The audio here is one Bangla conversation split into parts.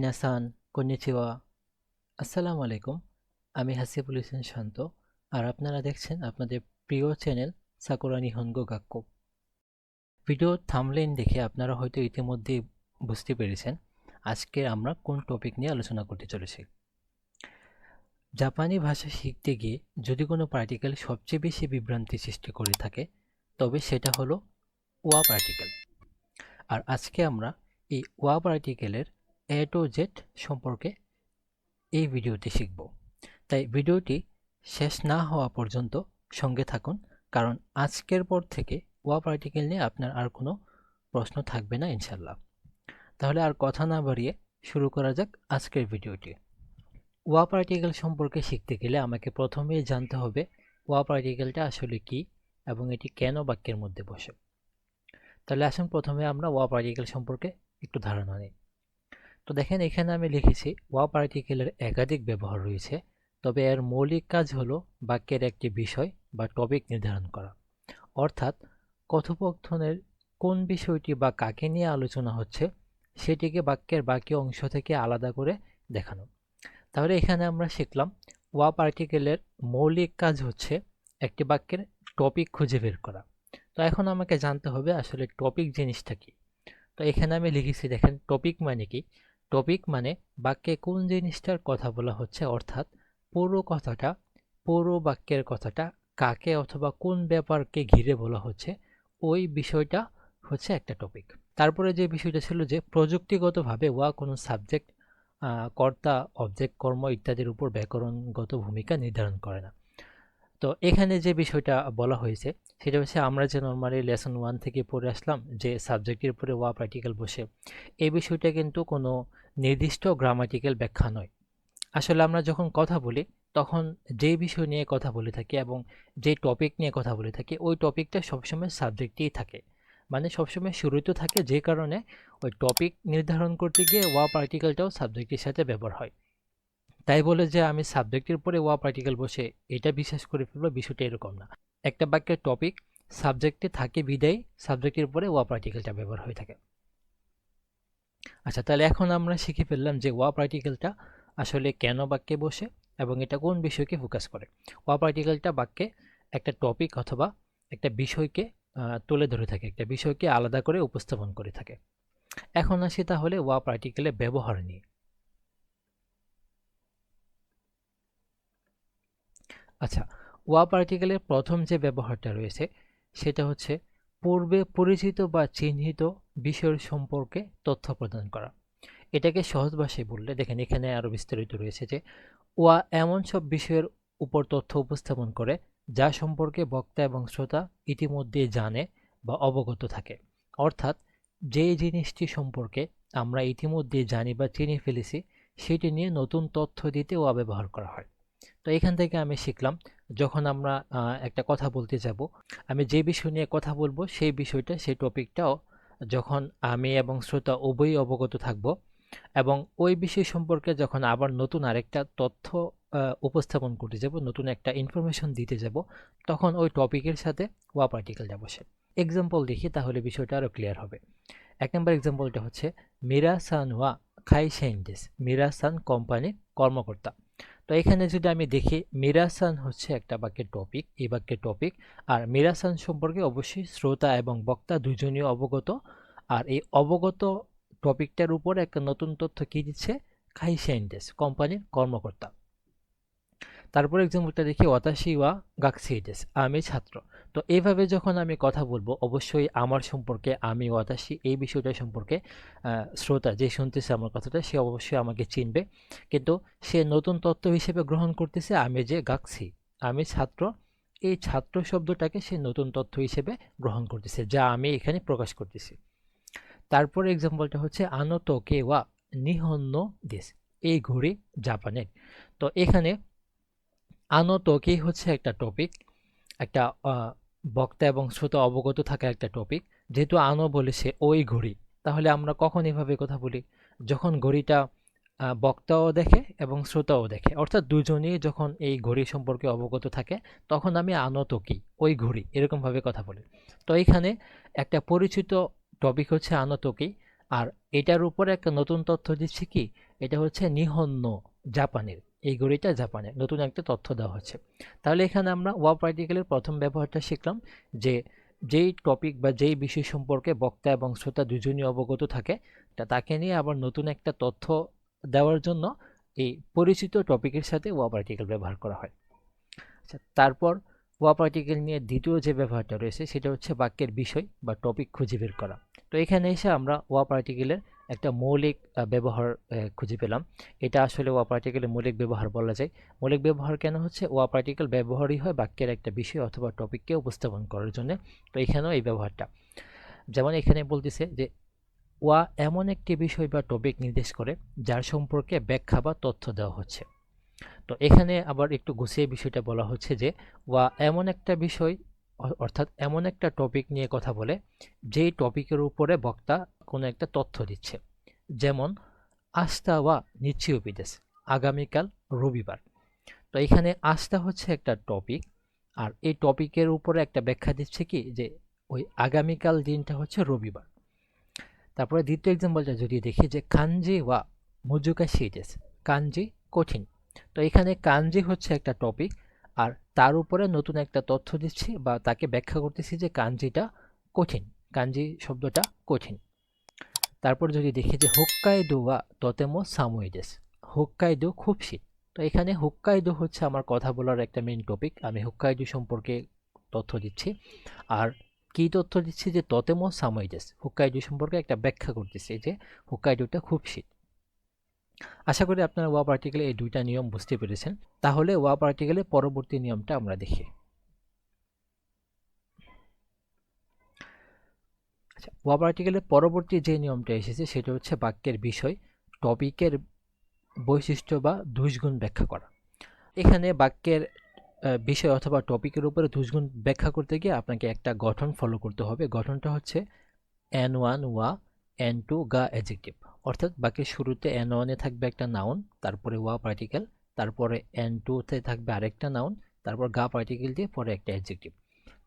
মিনাসান কন্নিচিওয়া আসসালামু আলাইকুম। আমি হাসিবুল ইসলাম শান্ত, আর আপনারা দেখছেন আপনাদের প্রিয় চ্যানেল সাকুরা নিহনগো গাক্কো। ভিডিও থাম্বনেইল দেখে আপনারা হয়তো ইতিমধ্যেই বুঝতে পেরেছেন আজকে আমরা কোন টপিক নিয়ে আলোচনা করতে চলেছি। জাপানি ভাষা শিখতে গিয়ে যদি কোনো পার্টিকেল সবচেয়ে বেশি বিভ্রান্তি সৃষ্টি করে থাকে তবে সেটা হলো ওয়া পার্টিকেল। আর আজকে আমরা এই ওয়া পার্টিকেলের এ টু জেড সম্পর্কে এই ভিডিওতে শিখব। তাই ভিডিওটি শেষ না হওয়া পর্যন্ত সঙ্গে থাকুন, কারণ আজকের পর থেকে ওয়া পার্টিকেল নিয়ে আপনার আর কোনো প্রশ্ন থাকবে না ইনশাল্লাহ। তাহলে আর কথা না বাড়িয়ে শুরু করা যাক আজকের ভিডিওটি। ওয়া পার্টিকেল সম্পর্কে শিখতে গেলে আমাকে প্রথমেই জানতে হবে ওয়া পার্টিকেলটা আসলে কি এবং এটি কেন বাক্যের মধ্যে বসে। তাহলে আসুন প্রথমে আমরা ওয়া পার্টিকেল সম্পর্কে একটু ধারণা নিই। তো দেখেন এখানে আমি লিখেছি ওয়া পার্টিকেলের একাধিক ব্যবহার রয়েছে, তবে এর মৌলিক কাজ হলো বাক্যের একটি বিষয় বা টপিক নির্ধারণ করা, অর্থাৎ কথোপকথনের কোন বিষয়টি বা কাকে নিয়ে আলোচনা হচ্ছে সেটিকে বাক্যের বাকি অংশ থেকে আলাদা করে দেখানো। তাহলে এখানে আমরা শিখলাম ওয়া পার্টিকেলের মৌলিক কাজ হচ্ছে একটি বাক্যের টপিক খুঁজে বের করা। তো এখন আমাকে জানতে হবে আসলে টপিক জিনিসটা কি। তো এখানে আমি লিখেছি, দেখেন টপিক মানে কি। টপিক মানে বাক্যে কোন জিনিসটার কথা বলা হচ্ছে, অর্থাৎ পুরো কথাটা, পুরো বাক্যের কথাটা কাকে অথবা কোন ব্যাপারকে ঘিরে বলা হচ্ছে, ওই বিষয়টা হচ্ছে একটা টপিক। তারপরে যে বিষয়টা ছিল যে প্রযুক্তিগতভাবে ওয়া কোনো সাবজেক্ট, কর্তা, অবজেক্ট, কর্ম ইত্যাদির উপর ব্যাকরণগত ভূমিকা নির্ধারণ করে না। তো এখানে যে বিষয়টা বলা হয়েছে সেটা হচ্ছে আমরা যে নর্মালি লেসন 1 থেকে পড়ে আসলাম যে সাবজেক্টের উপরে ওয়া পার্টিকেল বসে, এই বিষয়টা কিন্তু কোনো নির্দিষ্ট গ্রামাটিক্যাল ব্যাখ্যা নয়। আসলে আমরা যখন কথা বলি তখন যে বিষয় নিয়ে কথা বলে থাকি এবং যে টপিক নিয়ে কথা বলে থাকি ওই টপিকটা সবসময় সাবজেক্টেই থাকে, মানে সবসময় শুরুতে থাকে, যে কারণে ওই টপিক নির্ধারণ করতে গিয়ে ওয়া পার্টিকেলটাও সাবজেক্টের সাথে ব্যবহার হয়। তাই বলে যে আমি সাবজেক্টের পরে ওয়া পার্টিকেল বসে এটা বিশ্বাস করে ফেলবো, বিষয়টা এরকম না। একটা বাক্যের টপিক সাবজেক্টে থাকে বিদায় সাবজেক্টের পরে ওয়া পার্টিকেলটা ব্যবহার হয়ে থাকে। আচ্ছা, তাহলে এখন আমরা শিখে ফেললাম যে ওয়া পার্টিকেলটা আসলে কেন বাক্যে বসে এবং এটা কোন বিষয়কে ফোকাস করে। ওয়া পার্টিকেলটা বাক্যে একটা টপিক অথবা একটা বিষয়কে তুলে ধরে থাকে, একটা বিষয়কে আলাদা করে উপস্থাপন করে থাকে। এখন আসি তাহলে ওয়া পার্টিকেলের ব্যবহার নিয়ে। আচ্ছা, ওয়া পার্টিকেলের প্রথম যে ব্যবহারটা রয়েছে সেটা হচ্ছে পূর্বে পরিচিত বা চিহ্নিত বিষয়ের সম্পর্কে তথ্য প্রদান করা। এটাকে সহজ ভাষায় বললে দেখেন এখানে আরো বিস্তারিত রয়েছে যে ওয়া এমন সব বিষয়ের উপর তথ্য উপস্থাপন করে যা সম্পর্কে বক্তা এবং শ্রোতা ইতিমধ্যে জানে বা অবগত থাকে। অর্থাৎ যে জিনিসটি সম্পর্কে আমরা ইতিমধ্যে জানি বা চিনে ফেলেছি সেটি নিয়ে নতুন তথ্য দিতে ওয়া ব্যবহার করা হয়। তো এখান থেকে আমি শিখলাম যখন আমরা একটা কথা বলতে যাব, আমি যে বিষয় নিয়ে কথা বলবো সেই বিষয়টা, সেই টপিকটাও যখন আমি এবং শ্রোতা উভয়ই অবগত থাকব এবং ওই বিষয় সম্পর্কে যখন আবার নতুন আরেকটা তথ্য উপস্থাপন করতে যাব, নতুন একটা ইনফরমেশন দিতে যাব, তখন ওই টপিকের সাথে ওয়া পার্টিকেলটা বসে। এক্সাম্পল দেখি তাহলে বিষয়টা আরো ক্লিয়ার হবে। এক নম্বর এক্সাম্পলটা হচ্ছে মিরা সান ওয়া খাই সেন্টেস। মিরা সান কোম্পানির কর্মকর্তা। তো এখানে যদি আমি দেখি মিরাসান হচ্ছে একটা বাক্যের টপিক, এই বাক্যের টপিক, আর মিরাসান সম্পর্কে অবশ্যই শ্রোতা এবং বক্তা দুজনই অবগত। আর এই অবগত টপিকটার উপর একটা নতুন তথ্য কি দিচ্ছে, খাইসেন্টেস কোম্পানির কর্মকর্তা। তারপর এক্সাম্পলটা দেখি ওয়াতাশি ওয়া গাকসিডেস, আমি ছাত্র। তো এইভাবে যখন আমি কথা বলবো অবশ্যই আমার সম্পর্কে, আমি ওয়াতাশি এই বিষয়টা সম্পর্কে শ্রোতা যে শুনতেছে আমার কথাটা সে অবশ্যই আমাকে চিনবে, কিন্তু সে নতুন তথ্য হিসেবে গ্রহণ করতেছে আমি যে গাকসি, আমি ছাত্র, এই ছাত্র শব্দটাকে সে নতুন তথ্য হিসেবে গ্রহণ করতেছে যা আমি এখানে প্রকাশ করতেছি। তারপর এক্সাম্পলটা হচ্ছে আনো তোকে ওয়া নিহন্ন দেশ, এই ঘড়ি জাপানের। তো এখানে আনো তোকেই হচ্ছে একটা টপিক, একটা বক্তা এবং শ্রোতা অবগত থাকা একটা টপিক। যেহেতু আনো বলেছে ওই ঘড়ি, তাহলে আমরা কখন এভাবে কথা বলি, যখন ঘড়িটা বক্তাও দেখে এবং শ্রোতাও দেখে, অর্থাৎ দুজনেই যখন এই ঘড়ি সম্পর্কে অবগত থাকে তখন আমি আনো তোকি ওই ঘড়ি এরকম ভাবে কথা বলি। তো এখানে একটা পরিচিত টপিক হচ্ছে আনো তোকি, আর এটার উপরে একটা নতুন তথ্য দিচ্ছি কি, এটা হচ্ছে নিহন্ন, জাপানের, এই ঘড়িটা জাপানের, নতুন একটা তথ্য দেওয়া হচ্ছে। তাহলে এখানে আমরা ওয়া পার্টিকেলের প্রথম ব্যবহারটা শিখলাম যে যেই টপিক বা যেই বিষয় সম্পর্কে বক্তা এবং শ্রোতা দুজনই অবগত থাকে, তাকে নিয়ে আবার নতুন একটা তথ্য দেওয়ার জন্য এই পরিচিত টপিকের সাথে ওয়া পার্টিকেল ব্যবহার করা হয়। আচ্ছা, তারপর ওয়া পার্টিকেল নিয়ে দ্বিতীয় যে ব্যবহারটা রয়েছে সেটা হচ্ছে বাক্যের বিষয় বা টপিক খুঁজে বের করা। তো এখানে এসে আমরা ওয়া পার্টিকেলের একটা মৌলিক ব্যবহার খুঁজে পেলাম। এটা আসলে ওয়া পার্টিকেলের মৌলিক ব্যবহার বলা যায়। মৌলিক ব্যবহার কেন হচ্ছে? ওয়া পার্টিকেল ব্যবহারই হয় বাক্যের একটা বিষয় অথবা টপিককে উপস্থাপন করার জন্য। তো এখানেও এই ব্যবহারটা, যেমন এখানে বলতেছে যে ওয়া এমন একটি বিষয় বা টপিক নির্দেশ করে যার সম্পর্কে ব্যাখ্যা বা তথ্য দেওয়া হচ্ছে। তো এখানে আবার একটু গুছিয়ে বিষয়টা বলা হচ্ছে যে ওয়া এমন একটা বিষয় অর্থাৎ এমন একটা টপিক নিয়ে কথা বলে যেই টপিকের উপরে বক্তা কোনো একটা তথ্য দিচ্ছে। যেমন আস্থা ওয়া নিচিওপিদেস, আগামীকাল রবিবার। তো এখানে আস্থা হচ্ছে একটা টপিক, আর এই টপিকের উপরে একটা ব্যাখ্যা দিচ্ছে কি যে ওই আগামীকাল দিনটা হচ্ছে রবিবার। তারপরে দ্বিতীয় এক্সাম্পলটা যদি দেখি যে কাঞ্জি ওয়া মুজুকা শিদেস, কাঞ্জি কঠিন। তো এখানে কাঞ্জি হচ্ছে একটা টপিক, আর তার উপরে নতুন একটা তথ্য দিচ্ছি বা তাকে ব্যাখ্যা করতেছি যে কাঞ্জিটা কঠিন, কাঞ্জি শব্দটা কঠিন। তারপর যদি দেখি যে হোক্কাইদো ওয়া তোতেমো সামুই দেস, হোক্কাইদো খুব শীত। তো এখানে হোক্কাইদো হচ্ছে আমার কথা বলার একটা মেইন টপিক, আমি হোক্কাইদো সম্পর্কে তথ্য দিচ্ছি। আর কি তথ্য দিচ্ছি? যে তোতেমো সামুই দেস, হোক্কাইদো সম্পর্কে একটা ব্যাখ্যা করতেছি যে হোক্কাইদোটা খুব শীত। আশা করি আপনারা ওয়া পার্টিকেলে এই দুইটা নিয়ম বুঝতে পেরেছেন। তাহলে ওয়া পার্টিকেলের পরবর্তী নিয়মটা আমরা দেখি। আচ্ছা, ওয়া পার্টিকেলের পরবর্তী যে নিয়মটা এসেছে সেটা হচ্ছে বাক্যের বিষয়, টপিকের বৈশিষ্ট্য বা দুষ্গুণ ব্যাখ্যা করা। এখানে বাক্যের বিষয় অথবা টপিকের উপরে দুষ্গুণ ব্যাখ্যা করতে গিয়ে আপনাকে একটা গঠন ফলো করতে হবে। গঠনটা হচ্ছে N1 ওয়া, N2 গা অ্যাডজেক্টিভ। অর্থাৎ বাক্যের শুরুতে N1 এ থাকবে একটা নাউন, তারপরে ওয়া পার্টিকেল, তারপরে N2 তে থাকবে আরেকটা নাউন, তারপর গা পার্টিকেল দিয়ে পরে একটা অ্যাডজেক্টিভ।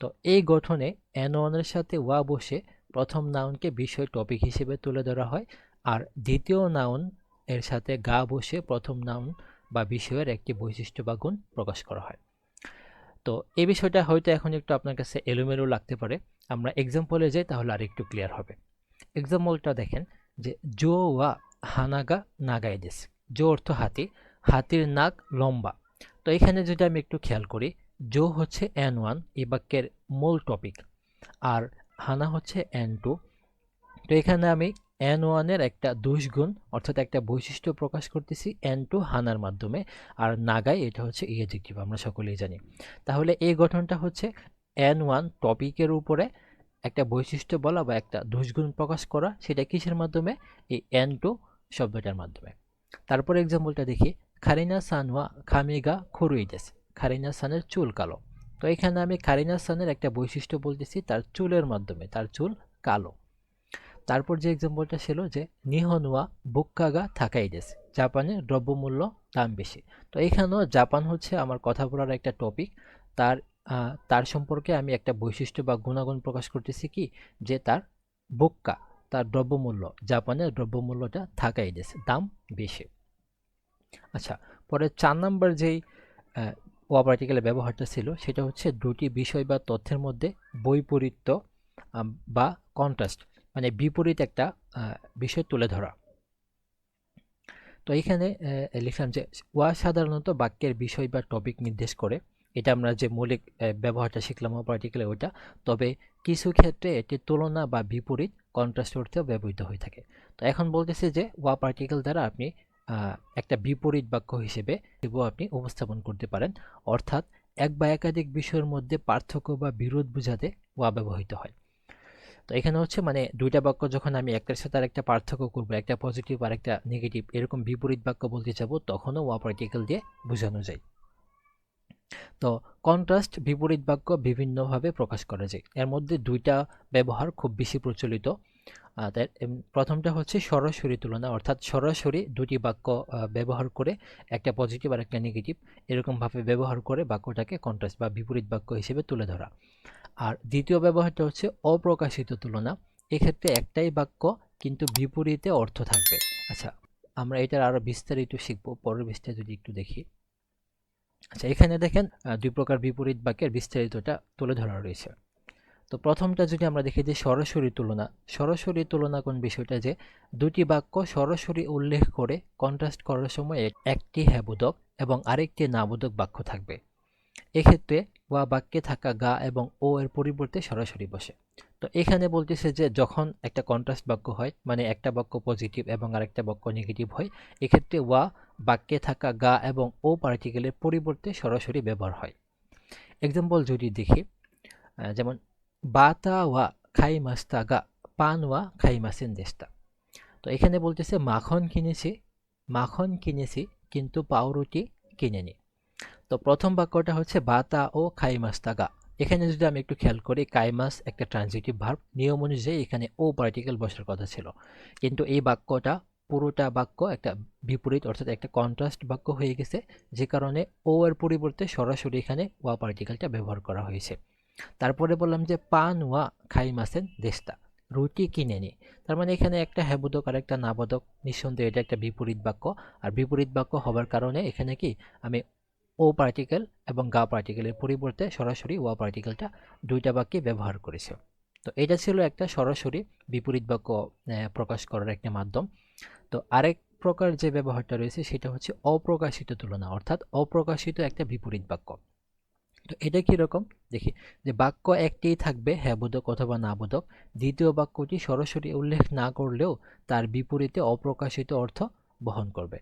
তো এই গঠনে N1 এর সাথে ওয়া বসে প্রথম নাউনকে বিষয় টপিক হিসেবে তুলে ধরা হয়, আর দ্বিতীয় নাউন এর সাথে গা বসে প্রথম নাউন বা বিষয়ের একটি বৈশিষ্ট্য বা গুণ প্রকাশ করা হয়। তো এই বিষয়টা হয়তো এখন একটু আপনার কাছে এলোমেলো লাগতে পারে। আমরা এক্সাম্পলে যাই, তাহলে আর একটু ক্লিয়ার হবে। এক্সাম্পলটা দেখেন যে জো ওয়া হানাগা নাগাই দেস। জো অর্থ হাতি, হাতির নাক লম্বা। তো এখানে যদি আমি একটু খেয়াল করি, জো হচ্ছে N1 এই বাক্যের মূল টপিক, আর হানা হচ্ছে N2। তো এখানে আমি N1 এর একটা দুষ্গুণ অর্থাৎ একটা বৈশিষ্ট্য প্রকাশ করতেছি N2 হানার মাধ্যমে, আর নাগাই এটা হচ্ছে অ্যাডজেক্টিভ, আমরা সকলেই জানি। তাহলে এই গঠনটা হচ্ছে N1 টপিকের উপরে একটা বৈশিষ্ট্য বলা বা একটা দুষ্গুণ প্রকাশ করা, সেটা কিসের মাধ্যমে? এই N2 শব্দটার মাধ্যমে। তারপর এক্সাম্পলটা দেখি, খারিনা সান ওয়া খামিগা খুরুইদেস, খারিনা সানের চুল কালো। তো এখানে আমি খারিনা সানের একটা বৈশিষ্ট্য বলতেছি তার চুলের মাধ্যমে, তার চুল কালো। তারপর যে এক্সাম্পলটা ছিল যে নিহন ওয়া বুক্কাগা থাকাইদেস, জাপানের দ্রব্যমূল্য দাম বেশি। তো এখানেও জাপান হচ্ছে আমার কথা বলার একটা টপিক, তার তার সম্পর্কে আমি একটা বৈশিষ্ট্য বা গুণাগুণ প্রকাশ করতেছি কি যে তার বুক্কা, তার দ্রব্যমূল্য, জাপানের দ্রব্যমূল্যটা থাকাইদেস, দাম বেশি। আচ্ছা, পরে 4 নাম্বার যেই ওয়াব আর্টিকেলের ব্যবহারটা ছিল সেটা হচ্ছে দুটি বিষয় বা তথ্যের মধ্যে বৈপরীত্য বা কন্ট্রাস্ট, মানে বিপরীত একটা বিষয় তুলে ধরা। তো এখানে লিখলাম যে ওয়া সাধারণত বাক্যের বিষয় বা টপিক নির্দেশ করে, এটা আমরা যে মৌলিক ব্যবহারটা শিখলাম ওয়াব আর্টিকেলে ওইটা। তবে কিছু ক্ষেত্রে এটি তুলনা বা বিপরীত কন্ট্রাস্ট অর্থেও ব্যবহৃত হয়ে থাকে। তো এখন বলতেছে যে ওয়াব আর্টিকেল দ্বারা আপনি একটা বিপরীত বাক্য হিসেবে আপনি উপস্থাপন করতে পারেন, অর্থাৎ এক বা একাধিক বিষয়ের মধ্যে পার্থক্য বা বিরোধ বোঝাতে ওয়া ব্যবহৃত হয়। তো এখানে হচ্ছে মানে দুইটা বাক্য যখন আমি একটার সাথে আরেকটা পার্থক্য করব, একটা পজিটিভ আর একটা নেগেটিভ, এরকম বিপরীত বাক্য বলতে যাব, তখনও ওয়া পার্টিকেল দিয়ে বোঝানো যায়। তো কন্ট্রাস্ট, বিপরীত বাক্য বিভিন্নভাবে প্রকাশ করা যায়। এর মধ্যে দুইটা ব্যবহার খুব বেশি প্রচলিত। প্রথমটা হচ্ছে সরাসরি তুলনা, অর্থাৎ সরাসরি দুটি বাক্য ব্যবহার করে, একটা পজিটিভ আর একটা নেগেটিভ, এরকমভাবে ব্যবহার করে বাক্যটাকে কন্ট্রাস্ট বা বিপরীত বাক্য হিসেবে তুলে ধরা। আর দ্বিতীয় ব্যবহারটা হচ্ছে অপ্রকাশিত তুলনা। এক্ষেত্রে একটাই বাক্য কিন্তু বিপরীতে অর্থ থাকবে। আচ্ছা, আমরা এটার আরো বিস্তারিত শিখব পরের পৃষ্ঠায় যদি একটু দেখি। আচ্ছা, এখানে দেখেন দুই প্রকার বিপরীত বাক্যের বিস্তারিতটা তুলে ধরা রয়েছে। তো প্রথমটা যদি আমরা দেখি যে সরাসরি তুলনা। সরাসরি তুলনা কোন বিষয়টা, যে দুটি বাক্য সরাসরি উল্লেখ করে কন্ট্রাস্ট করার সময় একটি হ্যাঁ বোধক এবং আরেকটি না বোধক বাক্য থাকবে। এক্ষেত্রে ওয়া বাক্যে থাকা গা এবং ও এর পরিবর্তে সরাসরি বসে। তো এখানে বলতেছে যে যখন একটা কন্ট্রাস্ট বাক্য হয়, মানে একটা বাক্য পজিটিভ এবং আরেকটা বাক্য নেগেটিভ হয়, এক্ষেত্রে ওয়া বাক্যে থাকা গা এবং ও পার্টিকেলের পরিবর্তে সরাসরি ব্যবহার হয়। এক্সাম্পল যদি দেখি, যেমন বাতা ওয়া খাই মাস্তা গা পান ওয়া খাই মাসেন দেশটা। তো এখানে বলতেছে মাখন কিনেছি কিন্তু পাউরুটি কিনেনি। তো প্রথম বাক্যটা হচ্ছে বাতা ও খাই মাস্তা গা। এখানে যদি আমি একটু খেয়াল করি, কাইমাস একটা ট্রানজিটিভ ভার্ব, নিয়ম অনুযায়ী এখানে ও পার্টিকেল বসার কথা ছিল, কিন্তু এই বাক্যটা পুরোটা বাক্য একটা বিপরীত অর্থাৎ একটা কন্ট্রাস্ট বাক্য হয়ে গেছে, যে কারণে ও এর পরিবর্তে সরাসরি এখানে ওয়া পার্টিকেলটা ব্যবহার করা হয়েছে। তারপরে বললাম যে পান ওয়া খাই মাসেন দেশটা, রুটি কিনে নি। তার মানে এখানে একটা হ্যাবোধক আর একটা নাবোধক, নিঃসন্দেহে এটা একটা বিপরীত বাক্য। আর বিপরীত বাক্য হবার কারণে এখানে কি আমি ও পার্টিকেল এবং গা পার্টিকেলের পরিবর্তে সরাসরি ওয়া পার্টিকেলটা দুইটা বাক্যে ব্যবহার করেছে। তো এটা ছিল একটা সরাসরি বিপরীত বাক্য প্রকাশ করার একটা মাধ্যম। তো আরেক প্রকার যে ব্যবহারটা রয়েছে সেটা হচ্ছে অপ্রকাশিত তুলনা, অর্থাৎ অপ্রকাশিত একটা বিপরীত বাক্য। তো এটা কিরকম দেখি, যে বাক্য একটিই থাকবে হ্যাঁ বোধক অথবা না বোধক, দ্বিতীয় বাক্যটি সরাসরি উল্লেখ না করলেও তার বিপরীতে অপ্রকাশিত অর্থ বহন করবে।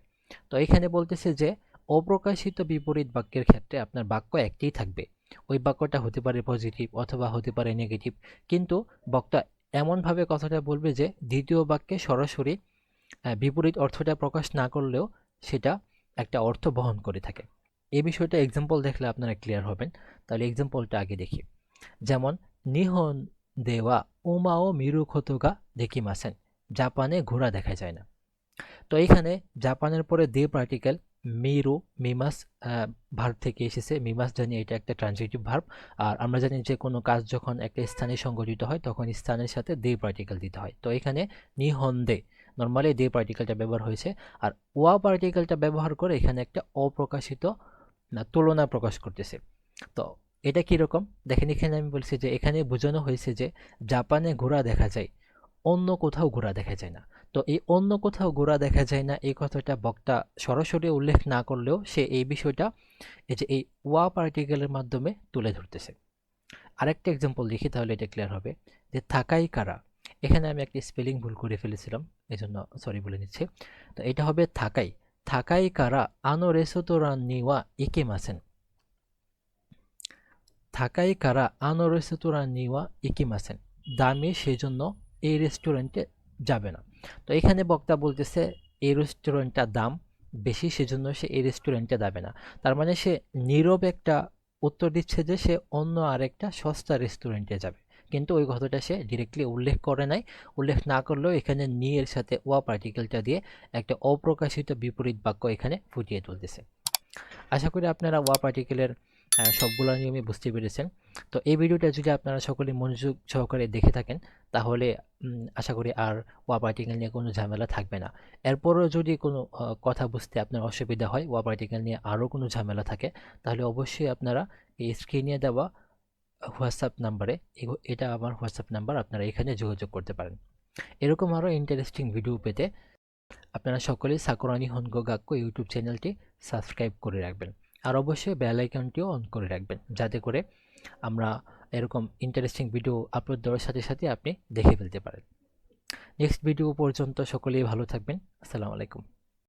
তো এখানে বলতেছে যে অপ্রকাশিত বিপরীত বাক্যের ক্ষেত্রে আপনার বাক্য একটিই থাকবে, ওই বাক্যটা হতে পারে পজিটিভ অথবা হতে পারে নেগেটিভ, কিন্তু বক্তা এমনভাবে কথাটা বলবে যে দ্বিতীয় বাক্যে সরাসরি বিপরীত অর্থটা প্রকাশ না করলেও সেটা একটা অর্থ বহন করে থাকে। এই বিষয়টা এক্সাম্পল দেখলে আপনারা ক্লিয়ার হবেন। তাহলে এক্সাম্পলটা আগে দেখি। যেমন নিহন দেওয়া উমাও মিরু খোতোগা দেখিমাসেন, জাপানে ঘোড়া দেখা যায় না। তো এখানে জাপানের পরে দে পার্টিকেল মিরু মিমাস ভার্ব থেকে এসেছে। মিমাস জানি এটা একটা ট্রানজিটিভ ভার্ব, আর আমরা জানি যে কোনো কাজ যখন একটা স্থানে সংঘটিত হয় তখন স্থানের সাথে দে পার্টিকেল দিতে হয়। তো এখানে নিহন দে নর্মালি দে পার্টিকেলটা ব্যবহার হয়েছে, আর ওয়া পার্টিকেলটা ব্যবহার করে এখানে একটা অপ্রকাশিত না তুলনা প্রকাশ করতেছে। তো এটা কিরকম দেখেন, এখানে আমি বলছি যে এখানে বোঝানো হয়েছে যে জাপানে ঘোড়া দেখা যায়, অন্য কোথাও ঘোড়া দেখা যায় না। তো এই অন্য কোথাও ঘোড়া দেখা যায় না এই কথাটা বক্তা সরাসরি উল্লেখ না করলেও সে এই বিষয়টা এই যে এই ওয়া পার্টিকেলের মাধ্যমে তুলে ধরতেছে। আরেকটা এক্সাম্পল দেখি, তাহলে এটা ক্লিয়ার হবে। যে থাকাই কারা, এখানে আমি একটা স্পেলিং ভুল করে ফেলেছিলাম, এই জন্য সরি বলে নিচ্ছি। তো এটা হবে থাকাই থাকাই কারা আনো রেসোতোরান নিওয়া ইকিমাসেন। থাকাই কারা আনো রেস্তোরাঁ নিওয়া ইকিমাসেন, দামি সেজন্য এই রেস্টুরেন্টে যাবে না। তো এখানে বক্তা বলতেছে এই রেস্টুরেন্টটা দাম বেশি সেজন্য সে এই রেস্টুরেন্টে যাবে না। তার মানে সে নীরব একটা উত্তর দিচ্ছে যে সে অন্য আরেকটা সস্তা রেস্টুরেন্টে যাবে, কিন্তু ওই কথাটা সে ডিরেক্টলি উল্লেখ করে নাই। উল্লেখ না করলেও এখানে নি এর সাথে ওয়া পার্টিকেলটা দিয়ে একটা অপ্রকাশিত বিপরীত বাক্য এখানে ফুটিয়ে তুলতেছে। আশা করি আপনারা ওয়া পার্টিকেলের সবগুলো নিয়মই বুঝতে পেরেছেন। তো এই ভিডিওটা যদি আপনারা সকলে মনোযোগ সহকারে দেখে থাকেন তাহলে আশা করি আর ওয়া পার্টিকেল নিয়ে কোনো ঝামেলা থাকবে না। এরপরও যদি কোনো কথা বুঝতে আপনার অসুবিধা হয়, ওয়া পার্টিকেল নিয়ে আরও কোনো ঝামেলা থাকে, তাহলে অবশ্যই আপনারা এই স্ক্রিনে দেওয়া হোয়াটসঅ্যাপ নাম্বারে, এটা আমার হোয়াটসঅ্যাপ নাম্বার, আপনারা এখানে যোগাযোগ করতে পারেন। এরকম আরও ইন্টারেস্টিং ভিডিও পেতে আপনারা সকলেই সাকুরানি হনগো গাক্কো ইউটিউব চ্যানেলটি সাবস্ক্রাইব করে রাখবেন, আর অবশ্যই বেল আইকনটিও অন করে রাখবেন, যাতে করে আমরা এরকম ইন্টারেস্টিং ভিডিও আপলোড দেওয়ার সাথে সাথে আপনি দেখে ফেলতে পারেন। নেক্সট ভিডিও পর্যন্ত সকলেই ভালো থাকবেন। আসসালামু আলাইকুম।